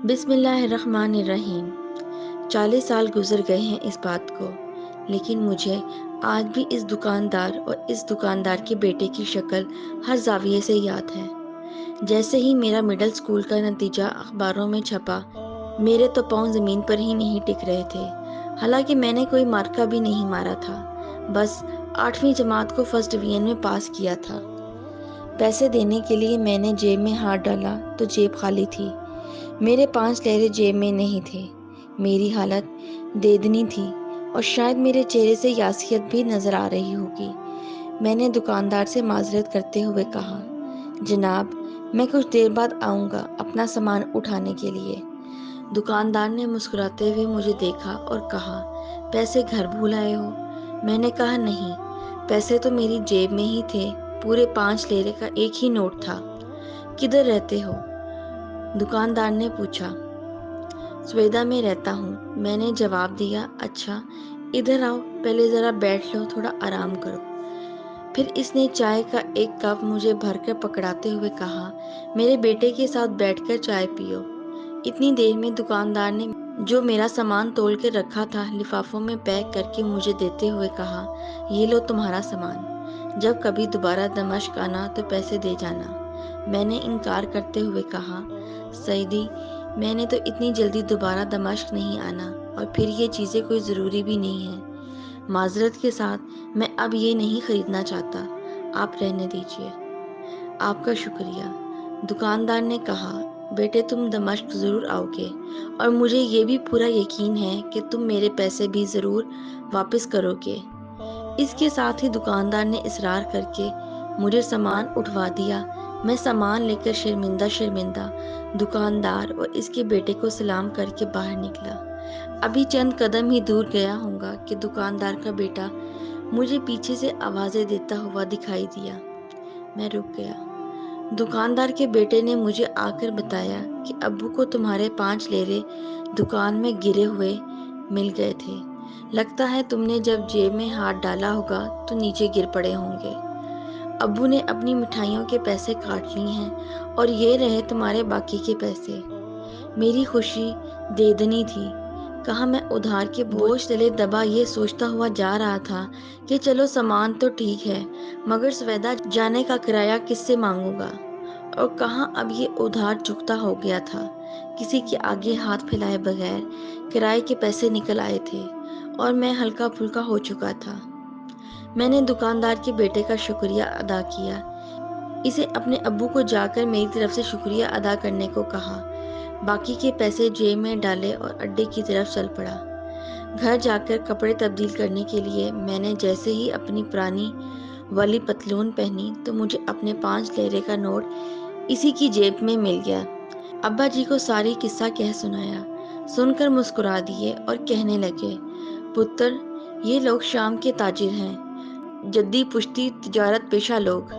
بسم اللہ الرحمن الرحیم۔ 40 سال گزر گئے ہیں اس بات کو، لیکن مجھے آج بھی اس دکاندار اور اس دکاندار کے بیٹے کی شکل ہر زاویے سے یاد ہے۔ جیسے ہی میرا مڈل سکول کا نتیجہ اخباروں میں چھپا، میرے تو پاؤں زمین پر ہی نہیں ٹک رہے تھے۔ حالانکہ میں نے کوئی مارکا بھی نہیں مارا تھا، بس 8ویں جماعت کو فرسٹ ڈویژن میں پاس کیا تھا۔ پیسے دینے کے لیے میں نے جیب میں ہاتھ ڈالا تو جیب خالی تھی۔ میرے 5 لیرے جیب میں نہیں تھے۔ میری حالت دیدنی تھی اور شاید میرے چہرے سے یاسیت بھی نظر آ رہی ہوگی۔ میں نے دکاندار سے معذرت کرتے ہوئے کہا، جناب میں کچھ دیر بعد آؤں گا اپنا سامان اٹھانے کے لیے۔ دکاندار نے مسکراتے ہوئے مجھے دیکھا اور کہا، پیسے گھر بھول آئے ہو؟ میں نے کہا نہیں، پیسے تو میری جیب میں ہی تھے، پورے 5 لیرے کا ایک ہی نوٹ تھا۔ کدھر رہتے ہو؟ دکاندار نے پوچھا۔ سویدھا میں رہتا ہوں، میں نے جواب دیا۔ اچھا ادھر آؤ، پہلے ذرا بیٹھ لو، تھوڑا آرام کرو۔ پھر اس نے چائے کا ایک کپ مجھے بھر کر پکڑاتے ہوئے کہا، میرے بیٹے کے ساتھ بیٹھ کر چائے پیو۔ اتنی دیر میں دکاندار نے جو میرا سامان تول کے رکھا تھا لفافوں میں پیک کر کے مجھے دیتے ہوئے کہا، یہ لو تمہارا سامان، جب کبھی دوبارہ دمشق آنا تو پیسے دے جانا۔ میں نے انکار کرتے ہوئے کہا، سیدی میں نے تو اتنی جلدی دوبارہ دمشق نہیں آنا، اور پھر یہ چیزیں کوئی ضروری بھی نہیں ہیں۔ معذرت کے ساتھ میں اب یہ نہیں خریدنا چاہتا، آپ رہنے دیجیے۔ آپ کا شکریہ۔ دکاندار نے کہا، بیٹے تم دمشق ضرور آؤ گے، اور مجھے یہ بھی پورا یقین ہے کہ تم میرے پیسے بھی ضرور واپس کرو گے۔ اس کے ساتھ ہی دکاندار نے اصرار کر کے مجھے سامان اٹھوا دیا۔ میں سامان لے کر شرمندہ دکاندار اور اس کے بیٹے کو سلام کر کے باہر نکلا۔ ابھی چند قدم ہی دور گیا ہوں گا کہ دکاندار کا بیٹا مجھے پیچھے سے آوازیں دیتا ہوا دکھائی دیا۔ میں رک گیا۔ دکاندار کے بیٹے نے مجھے آ کر بتایا کہ ابو کو تمہارے 5 لیرے دکان میں گرے ہوئے مل گئے تھے۔ لگتا ہے تم نے جب جیب میں ہاتھ ڈالا ہوگا تو نیچے گر پڑے ہوں گے۔ ابو نے اپنی مٹھائیوں کے پیسے کاٹ لی ہیں، اور یہ رہے تمہارے باقی کے پیسے۔ میری خوشی دیدنی تھی۔ کہا میں ادھار کے بوجھ تلے دبا یہ سوچتا ہوا جا رہا تھا کہ چلو سامان تو ٹھیک ہے، مگر سویدھا جانے کا کرایہ کس سے مانگوں گا؟ اور کہاں اب یہ ادھار چکتا ہو گیا تھا، کسی کے آگے ہاتھ پھیلائے بغیر کرائے کے پیسے نکل آئے تھے، اور میں ہلکا پھلکا ہو چکا تھا۔ میں نے دکاندار کے بیٹے کا شکریہ ادا کیا، اسے اپنے ابو کو جا کر میری طرف سے شکریہ ادا کرنے کو کہا، باقی کے پیسے جیب میں ڈالے اور اڈے کی طرف چل پڑا۔ گھر جا کر کپڑے تبدیل کرنے کے لیے میں نے جیسے ہی اپنی پرانی والی پتلون پہنی تو مجھے اپنے 5 لیرے کا نوٹ اسی کی جیب میں مل گیا۔ ابا جی کو ساری قصہ کہہ سنایا، سن کر مسکرا دیے اور کہنے لگے، پتر یہ لوگ شام کے تاجر ہیں، جدی پشتی تجارت پیشہ لوگ،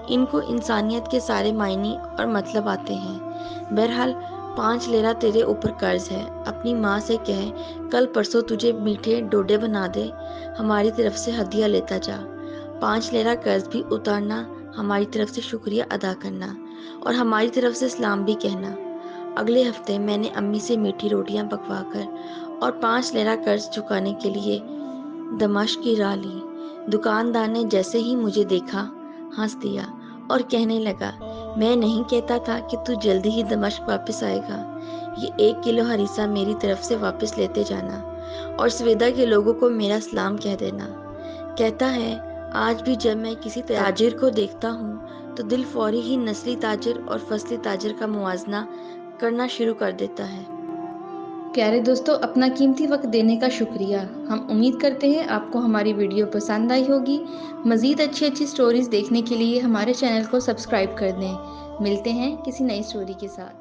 ان کو انسانیت کے سارے معنی اور مطلب آتے ہیں۔ بہرحال 5 لیرہ تیرے اوپر قرض ہے، اپنی ماں سے کہہ کل پرسوں تجھے میٹھے ڈوڈے بنا دے، ہماری طرف سے ہدیہ لیتا جا۔ 5 لیرہ قرض بھی اتارنا، ہماری طرف سے شکریہ ادا کرنا، اور ہماری طرف سے سلام بھی کہنا۔ اگلے ہفتے میں نے امی سے میٹھی روٹیاں پکوا کر اور 5 لیرہ قرض چکانے کے لیے دمشق کی راہ لی۔ دکاندار نے جیسے ہی مجھے دیکھا ہنس دیا اور کہنے لگا، میں نہیں کہتا تھا کہ تو جلدی ہی دمشق واپس آئے گا؟ یہ 1 کلو ہریسہ میری طرف سے واپس لیتے جانا، اور سویدھا کے لوگوں کو میرا سلام کہہ دینا۔ کہتا ہے آج بھی جب میں کسی تاجر کو دیکھتا ہوں تو دل فوری ہی نسلی تاجر اور فصلی تاجر کا موازنہ کرنا شروع کر دیتا ہے۔ پیارے دوستو، اپنا قیمتی وقت دینے کا شکریہ۔ ہم امید کرتے ہیں آپ کو ہماری ویڈیو پسند آئی ہوگی۔ مزید اچھی سٹوریز دیکھنے کے لیے ہمارے چینل کو سبسکرائب کر دیں۔ ملتے ہیں کسی نئی سٹوری کے ساتھ۔